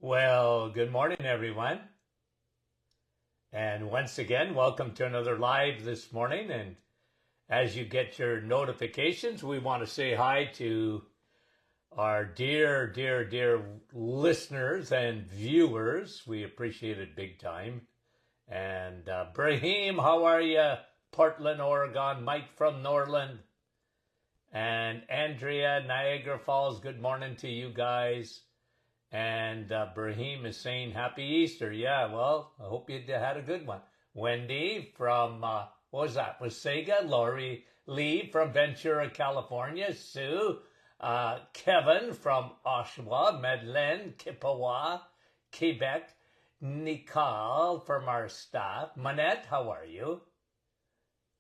Well, good morning, everyone. And once again, welcome to another live this morning. And as you get your notifications, we want to say hi to our dear listeners and viewers. We appreciate it big time. And Brahim, how are you? Portland, Oregon. Mike from Norland. And Andrea, Niagara Falls, good morning to you guys. And Brahim is saying Happy Easter. Yeah, well, I hope you had a good one. Wendy from, what was that? Wasaga. Lori Lee from Ventura, California. Sue. Kevin from Oshawa. Madeleine, Kippawa, Quebec. Nicole from our staff. Manette, how are you?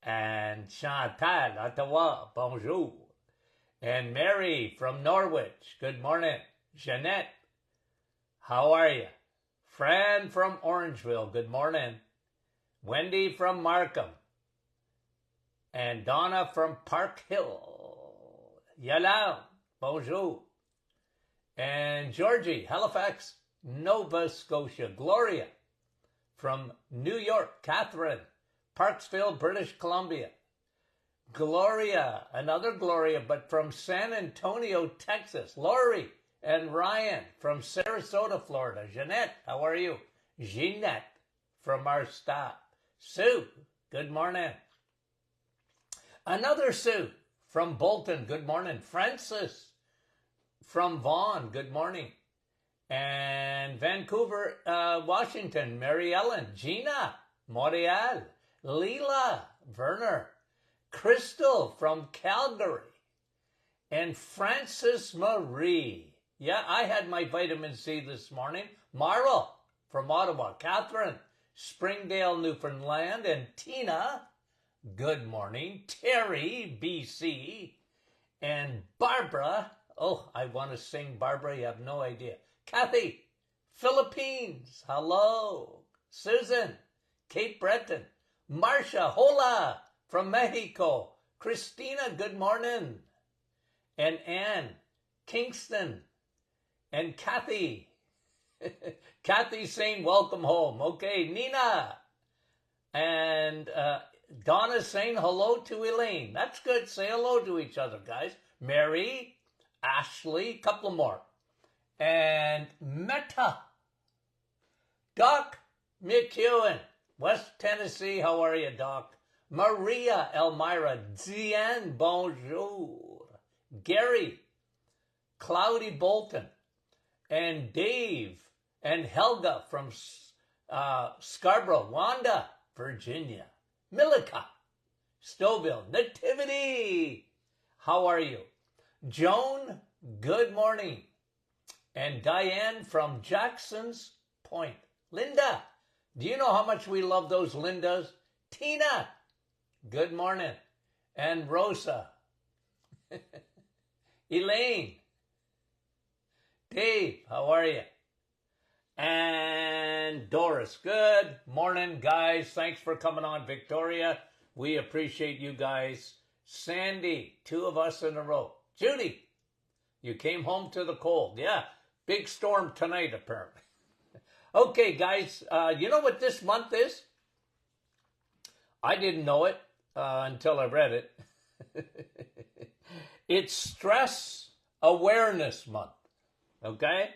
And Chantal, Ottawa. Bonjour. And Mary from Norwich. Good morning. Jeanette. How are you? Fran from Orangeville, good morning. Wendy from Markham. And Donna from Park Hill. Yalam, bonjour. And Georgie, Halifax, Nova Scotia. Gloria from New York. Catherine, Parksville, British Columbia. Gloria, another Gloria, but from San Antonio, Texas. Lori. And Ryan from Sarasota, Florida. Jeanette, how are you? Jeanette from our staff. Sue, good morning. Another Sue from Bolton, good morning. Francis from Vaughan, good morning. And Vancouver, Washington, Mary Ellen. Gina, Montreal. Leela, Werner. Crystal from Calgary. And Francis Marie. Yeah, I had my vitamin C this morning. Marla from Ottawa. Catherine, Springdale, Newfoundland. And Tina, good morning. Terry, BC. And Barbara, oh, I want to sing Barbara, you have no idea. Kathy, Philippines, hello. Susan, Cape Breton. Marcia, hola, from Mexico. Christina, good morning. And Anne, Kingston. And Kathy. Kathy's saying welcome home. Okay, Nina. And Donna's saying hello to Elaine. That's good. Say hello to each other, guys. Mary, Ashley, couple more. And Meta. Doc McEwen, West Tennessee. How are you, Doc? Maria Elmira. Diane, bonjour. Gary, Cloudy Bolton. And Dave and Helga from Scarborough, Wanda, Virginia. Milika, Stouffville. Nativity, how are you? Joan, good morning. And Diane from Jackson's Point. Linda, do you know how much we love those Lindas? Tina, good morning. And Rosa. Elaine. Dave, how are you? And Doris, good morning, guys. Thanks for coming on, Victoria. We appreciate you guys. Sandy, two of us in a row. Judy, you came home to the cold. Yeah, big storm tonight, apparently. Okay, guys, you know what this month is? I didn't know it until I read it. It's Stress Awareness Month. Okay?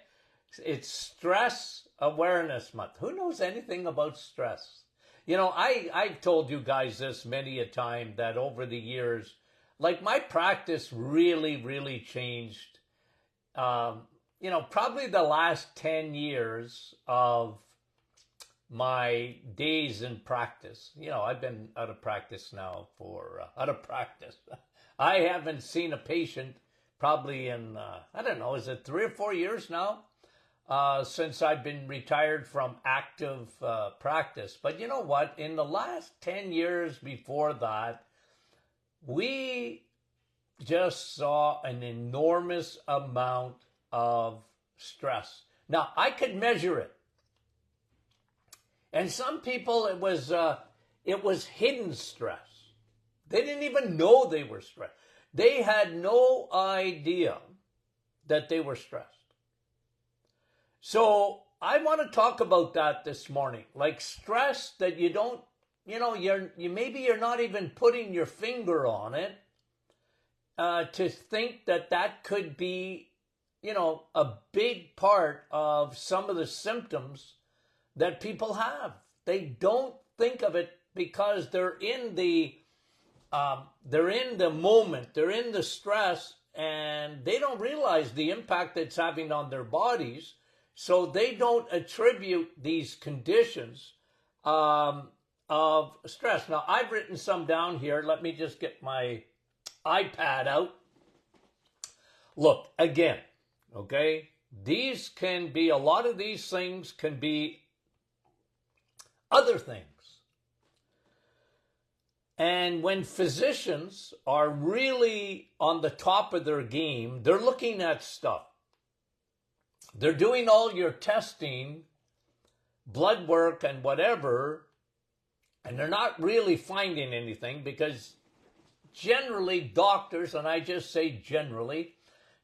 It's Stress Awareness Month. Who knows anything about stress? You know, I've told you guys this many a time that over the years, like my practice really changed. You know, probably the last 10 years of my days in practice. You know, I've been out of practice now out of practice. I haven't seen a patient probably in, I don't know, is it 3 or 4 years now since I've been retired from active practice. But you know what? In the last 10 years before that, we just saw an enormous amount of stress. Now, I could measure it. And some people, it was hidden stress. They didn't even know they were stressed. They had no idea that they were stressed. So I want to talk about that this morning, like stress that you don't, maybe you're not even putting your finger on it, to think that that could be, a big part of some of the symptoms that people have. They don't think of it because they're in the moment, they're in the stress, and they don't realize the impact it's having on their bodies. So they don't attribute these conditions of stress. Now, I've written some down here. Let me just get my iPad out. Look, again, okay? These can be, a lot of these things can be other things. And when physicians are really on the top of their game, they're looking at stuff. They're doing all your testing, blood work and whatever, and they're not really finding anything because generally doctors, and I just say generally,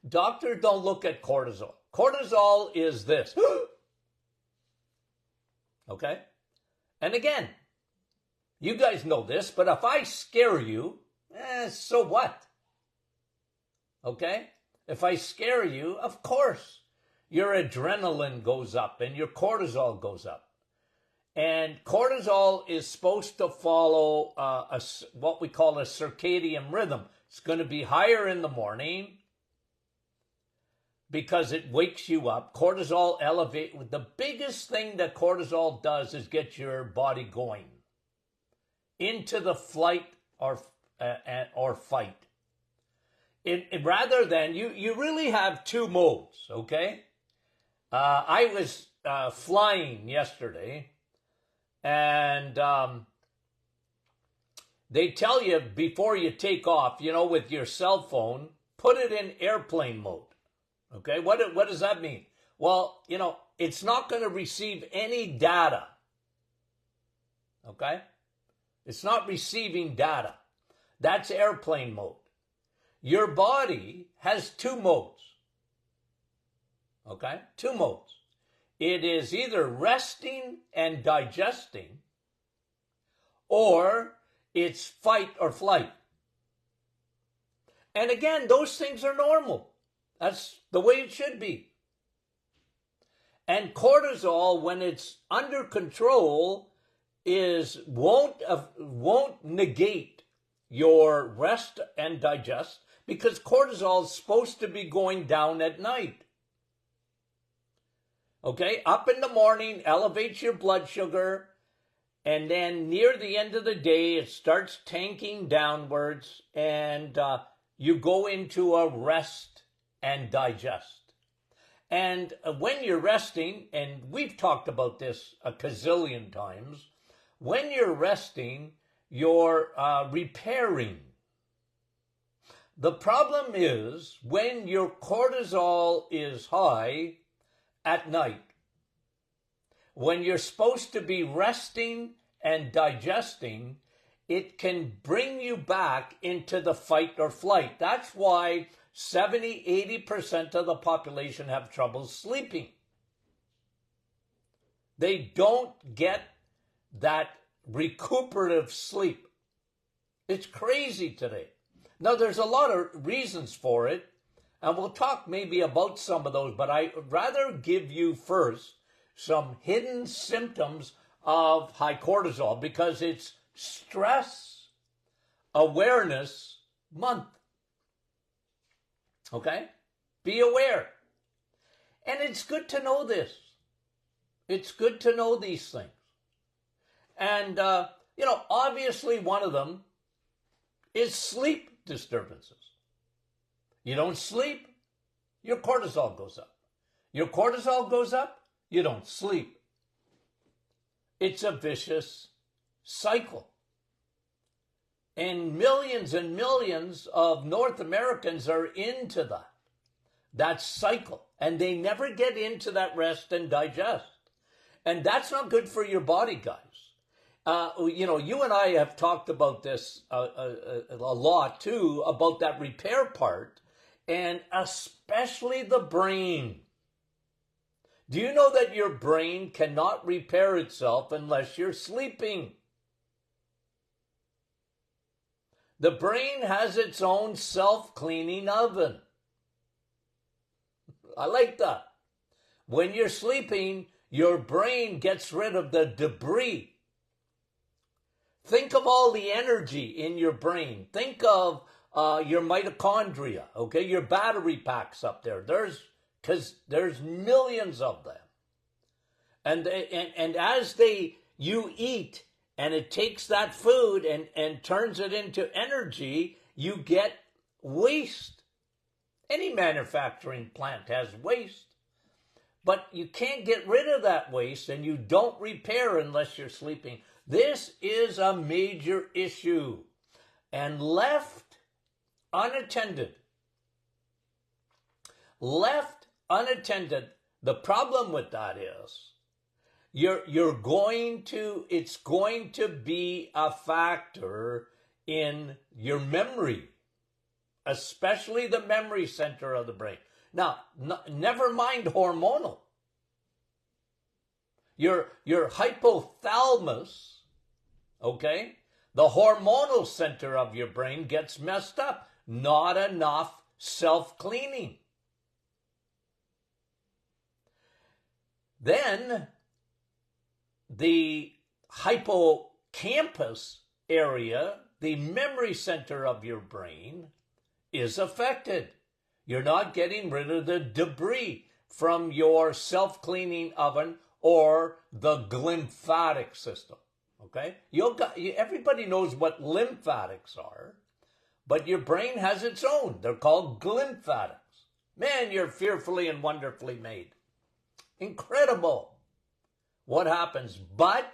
doctors don't look at cortisol. Cortisol is this. Okay? And again, you guys know this, but if I scare you, so what? Okay? If I scare you, of course, your adrenaline goes up and your cortisol goes up. And cortisol is supposed to follow what we call a circadian rhythm. It's going to be higher in the morning because it wakes you up. Cortisol elevate. The biggest thing that cortisol does is get your body going into the flight or fight. Rather than, you really have two modes, okay? I was flying yesterday, and they tell you before you take off, with your cell phone, put it in airplane mode. Okay, what does that mean? Well, it's not going to receive any data. Okay? It's not receiving data. That's airplane mode. Your body has two modes. Okay? Two modes. It is either resting and digesting, or it's fight or flight. And again, those things are normal. That's the way it should be. And cortisol, when it's under control, won't negate your rest and digest, because cortisol is supposed to be going down at night. Okay, up in the morning, elevates your blood sugar, and then near the end of the day, it starts tanking downwards, and you go into a rest and digest. And when you're resting, and we've talked about this a gazillion times, when you're resting, you're repairing. The problem is when your cortisol is high at night, when you're supposed to be resting and digesting, it can bring you back into the fight or flight. That's why 70-80% of the population have trouble sleeping. They don't get that recuperative sleep. It's crazy today. Now, there's a lot of reasons for it, and we'll talk maybe about some of those, but I'd rather give you first some hidden symptoms of high cortisol, because it's Stress Awareness Month. Okay? Be aware. And it's good to know this. It's good to know these things. And, obviously one of them is sleep disturbances. You don't sleep, your cortisol goes up. Your cortisol goes up, you don't sleep. It's a vicious cycle. And millions of North Americans are into that cycle. And they never get into that rest and digest. And that's not good for your body, guys. You and I have talked about this a lot too, about that repair part, and especially the brain. Do you know that your brain cannot repair itself unless you're sleeping? The brain has its own self-cleaning oven. I like that. When you're sleeping, your brain gets rid of the debris. Think of all the energy in your brain. Think of your mitochondria, okay? Your battery packs up there. There's millions of them. And as you eat, and it takes that food and turns it into energy, you get waste. Any manufacturing plant has waste. But you can't get rid of that waste, and you don't repair unless you're sleeping. This is a major issue. And left unattended, the problem with that is it's going to be a factor in your memory, especially the memory center of the brain. Now, never mind hormonal. Your hypothalamus, okay, the hormonal center of your brain gets messed up. Not enough self-cleaning. Then the hippocampus area, the memory center of your brain, is affected. You're not getting rid of the debris from your self-cleaning oven or the glymphatic system. Okay? Everybody knows what lymphatics are, but your brain has its own. They're called glymphatics. Man, you're fearfully and wonderfully made. Incredible what happens. But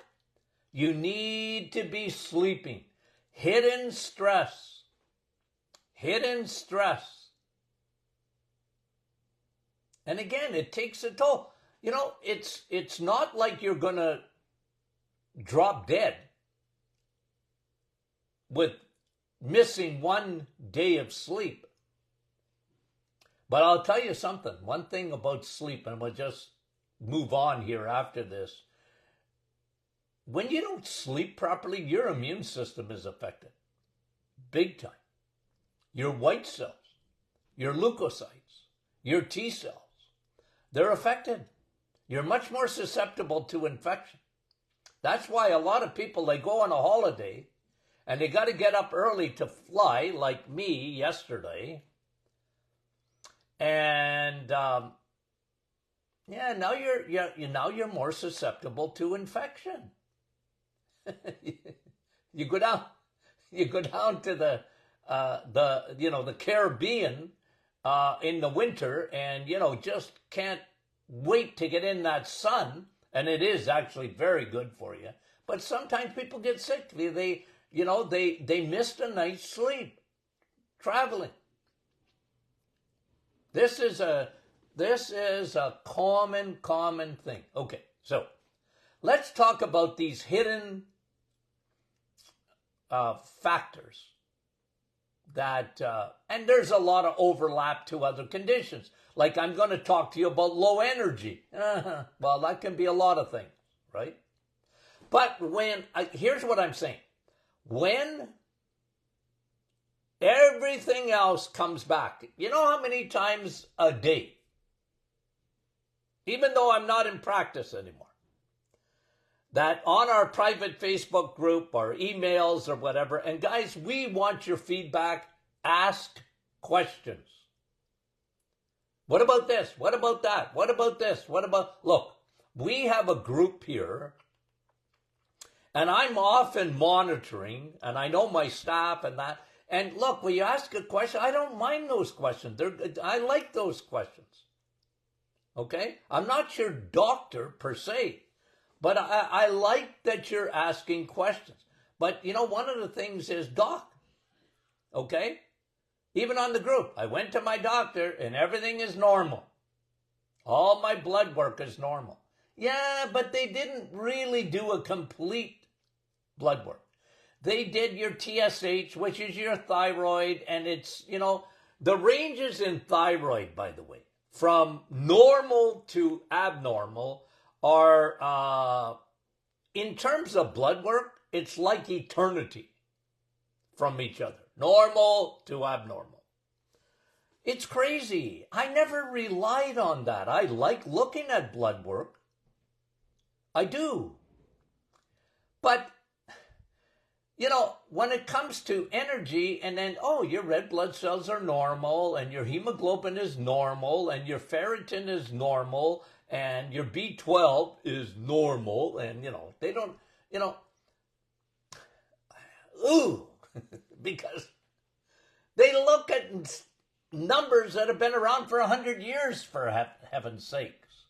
you need to be sleeping. Hidden stress. And again, it takes a toll. You know, it's not like you're going to drop dead with missing one day of sleep. But I'll tell you something. One thing about sleep, and we'll just move on here after this. When you don't sleep properly, your immune system is affected. Big time. Your white cells, your leukocytes, your T cells, they're affected. You're much more susceptible to infection. That's why a lot of people, they go on a holiday and they got to get up early to fly, like me yesterday. And now you're more susceptible to infection. You go down to the Caribbean in the winter, and just can't wait to get in that sun, and it is actually very good for you. But sometimes people get sick. They missed a night's sleep traveling. This is a common thing. Okay, so let's talk about these hidden factors that, and there's a lot of overlap to other conditions. Like I'm going to talk to you about low energy. Well, that can be a lot of things, right? But here's what I'm saying. When everything else comes back, you know how many times a day, even though I'm not in practice anymore, that on our private Facebook group or emails or whatever, and guys, we want your feedback. Ask questions. What about this? What about that? What about this? Look, we have a group here, and I'm often monitoring, and I know my staff and that. And look, when you ask a question, I don't mind those questions. I like those questions. Okay? I'm not your doctor per se, but I like that you're asking questions. But, one of the things is doc. Okay? Even on the group, I went to my doctor and everything is normal. All my blood work is normal. Yeah, but they didn't really do a complete blood work. They did your TSH, which is your thyroid, and it's, the ranges in thyroid, by the way, from normal to abnormal are, in terms of blood work, it's like eternity from each other. Normal to abnormal. It's crazy. I never relied on that. I like looking at blood work. I do. But, when it comes to energy and then, your red blood cells are normal and your hemoglobin is normal and your ferritin is normal and your B12 is normal and, they don't, because they look at numbers that have been around for 100 years, for heaven's sakes.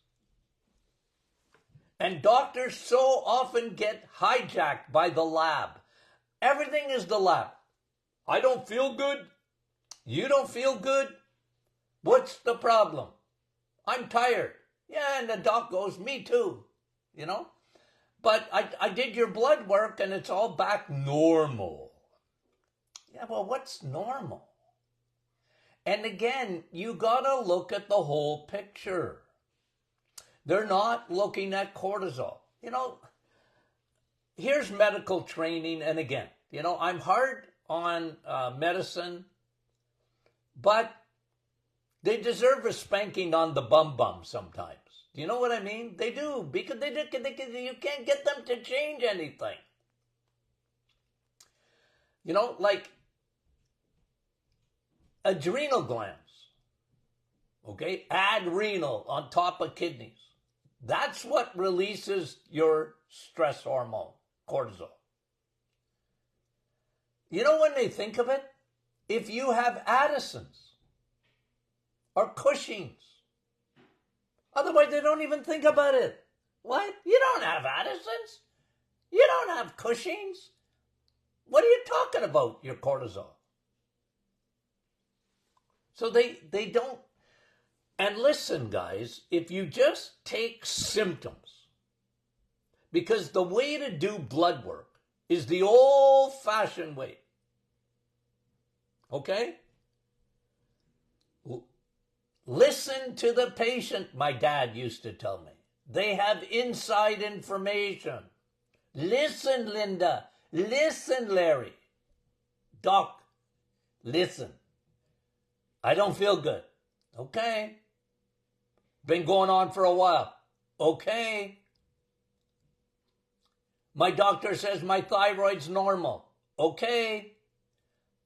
And doctors so often get hijacked by the lab. Everything is the lab. I don't feel good. You don't feel good. What's the problem? I'm tired. Yeah, and the doc goes, me too, But I did your blood work and it's all back normal. Yeah, well, what's normal? And again, you got to look at the whole picture. They're not looking at cortisol. Here's medical training. And again, I'm hard on medicine, but they deserve a spanking on the bum sometimes. Do you know what I mean? They do, because you can't get them to change anything. Like adrenal glands, okay? Adrenal on top of kidneys. That's what releases your stress hormone, cortisol. When they think of it, if you have Addison's or Cushing's, otherwise they don't even think about it. What? You don't have Addison's? You don't have Cushing's? What are you talking about, your cortisol? So they don't. And listen, guys, if you just take symptoms, because the way to do blood work is the old-fashioned way. Okay? Listen to the patient, my dad used to tell me. They have inside information. Listen, Linda. Listen, Larry. Doc, listen. I don't feel good. Okay. Been going on for a while. Okay. My doctor says my thyroid's normal. Okay.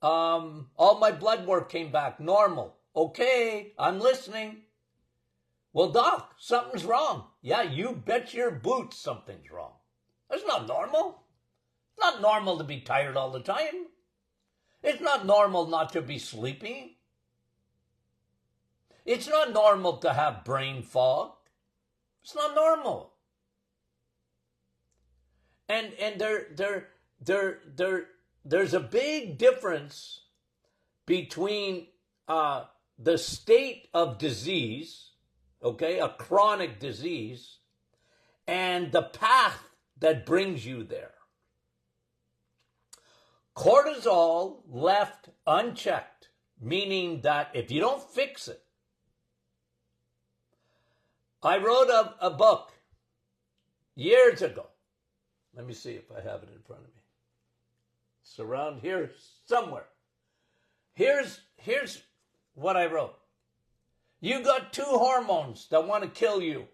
All my blood work came back normal. Okay, I'm listening. Well, doc, something's wrong. Yeah, you bet your boots something's wrong. That's not normal. It's not normal to be tired all the time. It's not normal not to be sleeping. It's not normal to have brain fog. It's not normal. And there's a big difference between the state of disease, okay, a chronic disease, and the path that brings you there. Cortisol left unchecked, meaning that if you don't fix it, I wrote a book years ago. Let me see if I have it in front of me. It's around here somewhere. Here's what I wrote. You got two hormones that want to kill you.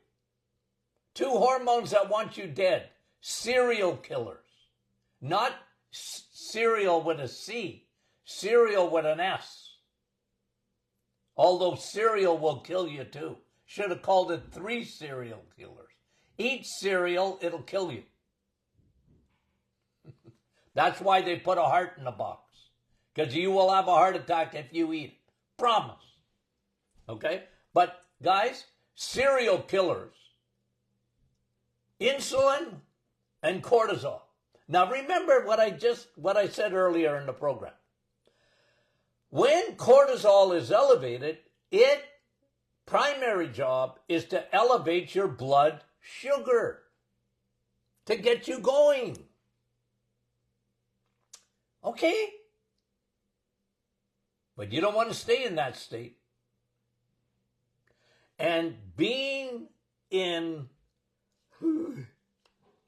Two hormones that want you dead. Serial killers. Not cereal with a C. Cereal with an S. Although cereal will kill you too. Should have called it 3 serial killers. Eat cereal, it'll kill you. That's why they put a heart in the box. Because you will have a heart attack if you eat it. Promise. Okay? But guys, serial killers, insulin and cortisol. Now remember what I said earlier in the program. When cortisol is elevated, its primary job is to elevate your blood sugar to get you going. Okay? But you don't want to stay in that state. And being in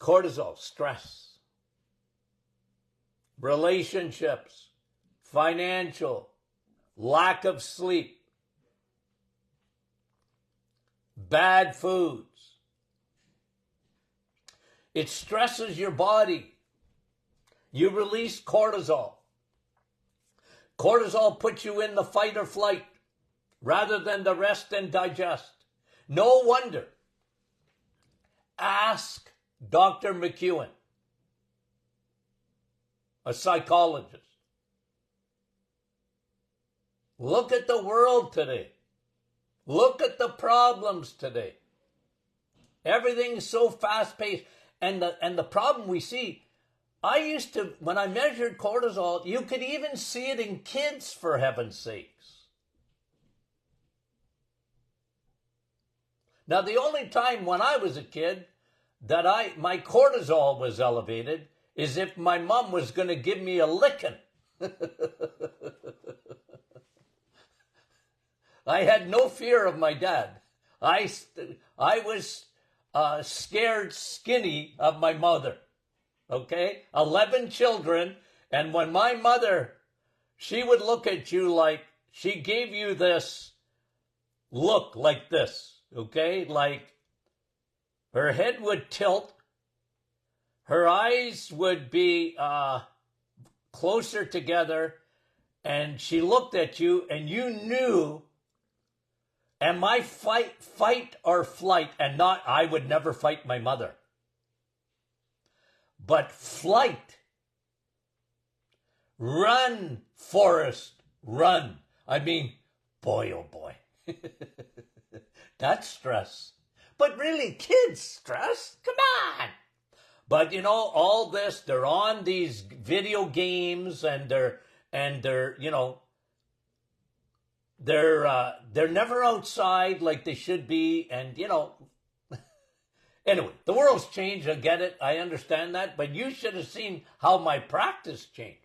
cortisol, stress, relationships, financial, lack of sleep, bad foods, it stresses your body. You release cortisol. Cortisol puts you in the fight or flight rather than the rest and digest. No wonder. Ask Dr. McEwen, a psychologist. Look at the world today. Look at the problems today. Everything's so fast-paced. And the problem we see, I used to, when I measured cortisol, you could even see it in kids, for heaven's sakes. Now, the only time when I was a kid that my cortisol was elevated is if my mom was going to give me a licking. I had no fear of my dad. I was scared skinny of my mother. Okay? 11 children. And when my mother, she would look at you like, she gave you this look like this. Okay? Like her head would tilt. Her eyes would be closer together. And she looked at you and you knew. And my fight or flight, and not, I would never fight my mother. But flight. Run, Forrest, run. I mean, boy, oh boy. That's stress. But really, kids, stress? Come on. But you know, all this, they're on these video games and they're you know, they're never outside like they should be, and you know, anyway, the world's changed. I get it. I understand that, but you should have seen how my practice changed.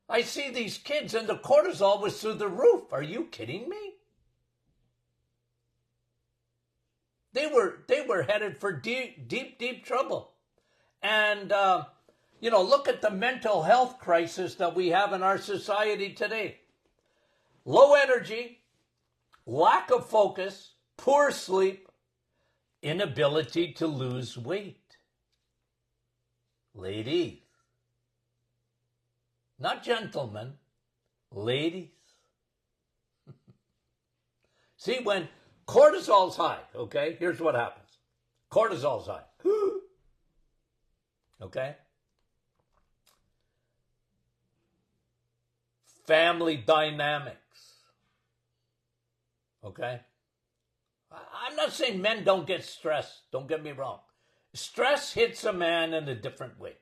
I see these kids and the cortisol was through the roof. Are you kidding me? They were headed for deep trouble. And, you know, look at the mental health crisis that we have in our society today. Low energy, lack of focus, poor sleep, inability to lose weight. Ladies, not gentlemen, ladies. See, when cortisol's high, okay, here's what happens. Cortisol's high. Okay? Family dynamics. Okay? I'm not saying men don't get stressed. Don't get me wrong. Stress hits a man in a different way.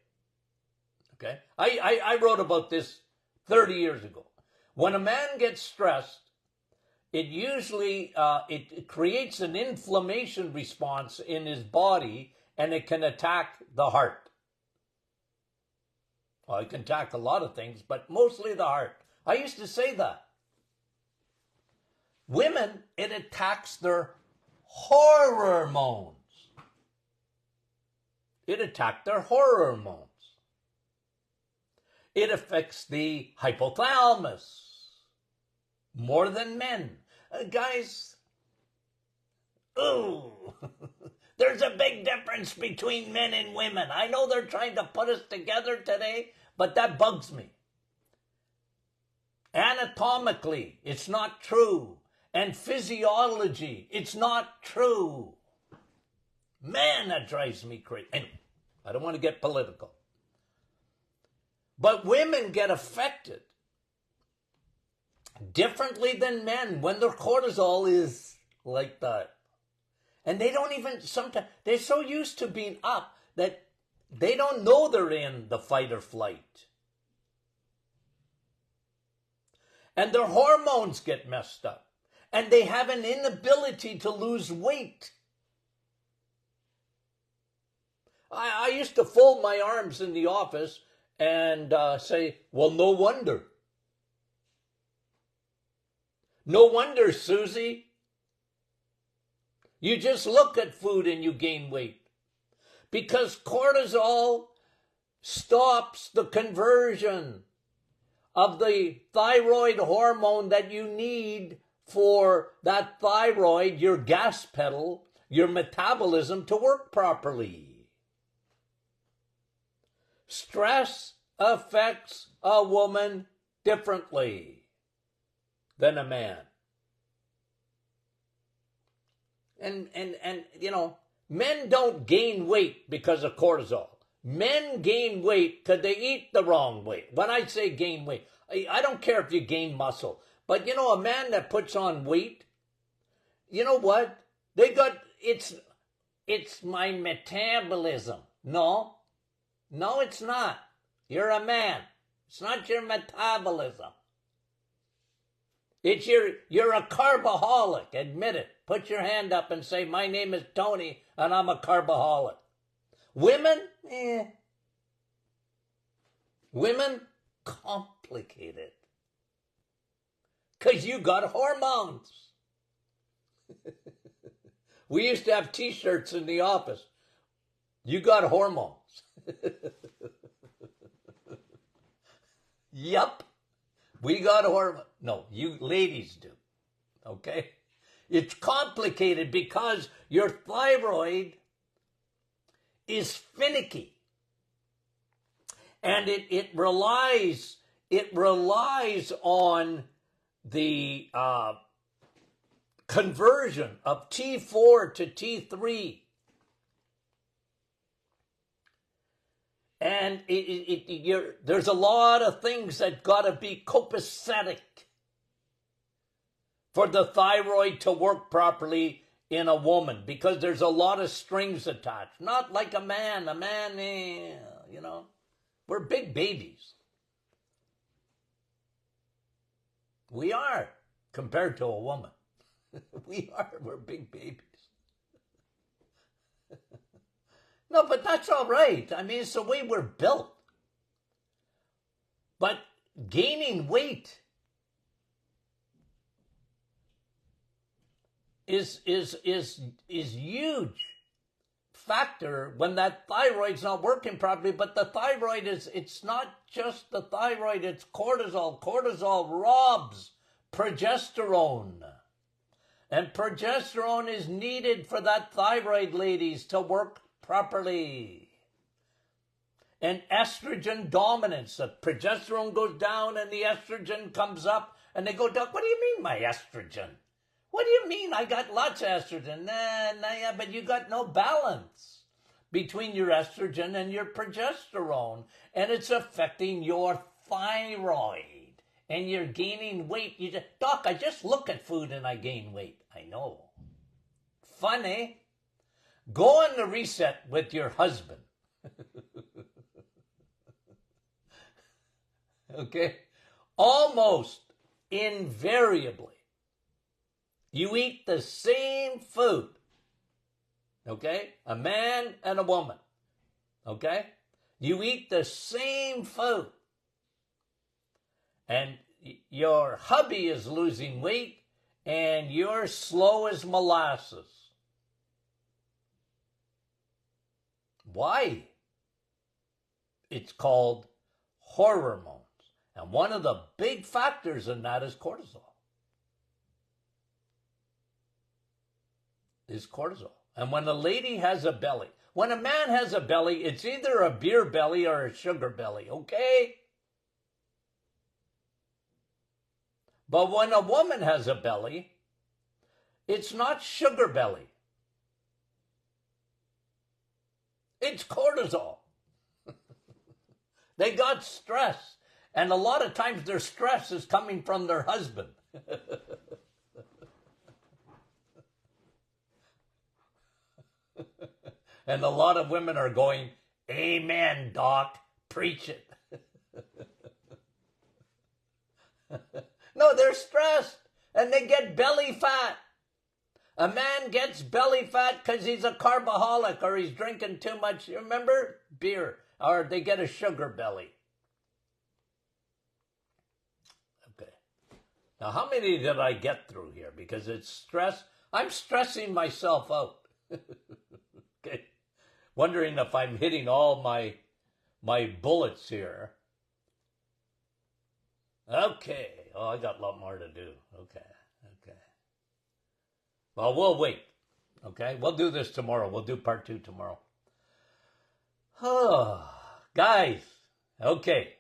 Okay? I wrote about this 30 years ago. When a man gets stressed, it usually it creates an inflammation response in his body, and it can attack the heart. Well, it can attack a lot of things, but mostly the heart. I used to say that. Women, it attacks their hormones. It attacked their hormones. It affects the hypothalamus more than men. Guys, ooh, there's a big difference between men and women. I know they're trying to put us together today, but that bugs me. Anatomically, it's not true. And physiology, it's not true. Man, that drives me crazy. Anyway, I don't want to get political. But women get affected differently than men when their cortisol is like that. And they don't even, sometimes, they're so used to being up that they don't know they're in the fight or flight. And their hormones get messed up. And they have an inability to lose weight. I used to fold my arms in the office and say, well, no wonder. No wonder, Susie, You just look at food and you gain weight. Because cortisol stops the conversion of the thyroid hormone that you need for that thyroid, your gas pedal, your metabolism to work properly. Stress affects a woman differently than a man. And you know, men don't gain weight because of cortisol. Men gain weight because they eat the wrong way. When I say gain weight, I don't care if you gain muscle. But you know, a man that puts on weight, you know what? They got, it's my metabolism. No, it's not. You're a man. It's not your metabolism. It's you're a carboholic. Admit it. Put your hand up and say, my name is Tony and I'm a carboholic. Women, Women, complicated. Because you got hormones. We used to have t-shirts in the office. You got hormones. Yup. We got hormones. No, you ladies do. Okay? It's complicated because your thyroid is finicky. And it relies on the conversion of T4 to T3. And there's a lot of things that got to be copacetic for the thyroid to work properly in a woman, because there's a lot of strings attached. Not like a man. A man, you know, we're big babies. We are, compared to a woman. We're big babies. No, but that's all right. I mean, it's the way we're built. But gaining weight is huge factor when that thyroid's not working properly. But the thyroid it's not just the thyroid, it's cortisol. Cortisol robs progesterone. And progesterone is needed for that thyroid, ladies, to work properly. And estrogen dominance. The progesterone goes down and the estrogen comes up and they go down. What do you mean, my estrogen? What do you mean? I got lots of estrogen. Nah, but you got no balance between your estrogen and your progesterone. And it's affecting your thyroid. And you're gaining weight. You just, Doc, I just look at food and I gain weight. I know. Funny. Go on the reset with your husband. Okay? Almost invariably, you eat the same food. Okay? A man and a woman. Okay? You eat the same food. And your hubby is losing weight and you're slow as molasses. Why? It's called hormones. And one of the big factors in that is cortisol. And when a lady has a belly, when a man has a belly, it's either a beer belly or a sugar belly, okay? But when a woman has a belly, it's not sugar belly. It's cortisol. They got stress. And a lot of times their stress is coming from their husband. And a lot of women are going, amen, Doc, preach it. No, they're stressed and they get belly fat. A man gets belly fat because he's a carboholic or he's drinking too much, you remember? Beer. Or they get a sugar belly. Okay. Now, how many did I get through here? Because it's stress. I'm stressing myself out. Okay. Wondering if I'm hitting all my bullets here. Okay. Oh, I got a lot more to do. Okay. Well, we'll wait. Okay. We'll do this tomorrow. We'll do part 2 tomorrow. Oh, guys. Okay.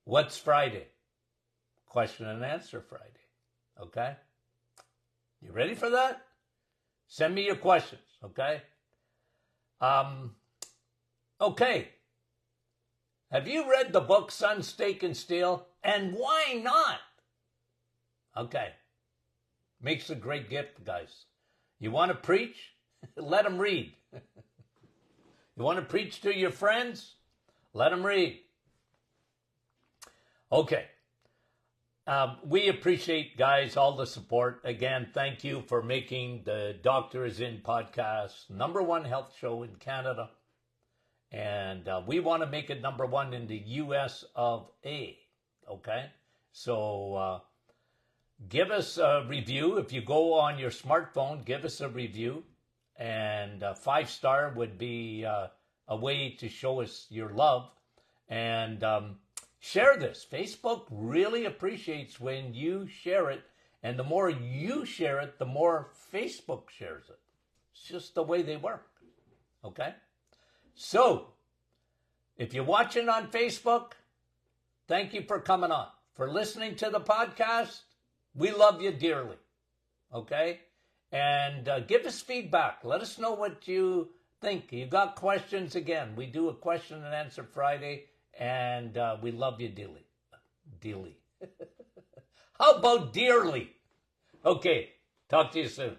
What's Friday? Question and answer Friday. Okay. You ready for that? Send me your questions. Okay. Okay. Have you read the book Sun, Steak, and Steel? And why not? Okay. Makes a great gift, guys. You want to preach? Let them read. You want to preach to your friends? Let them read. Okay. We appreciate, guys, all the support. Again, thank you for making the Doctor Is In podcast #1 health show in Canada. And we want to make it #1 in the US of A. Okay? So give us a review. If you go on your smartphone, give us a review. And 5-star would be a way to show us your love. And share this. Facebook really appreciates when you share it. And the more you share it, the more Facebook shares it. It's just the way they work. Okay? So, if you're watching on Facebook, thank you for coming on. For listening to the podcast, we love you dearly. Okay? And give us feedback. Let us know what you think. You got questions? Again, we do a question and answer Friday, and we love you dearly. Dearly. How about dearly? Okay, talk to you soon.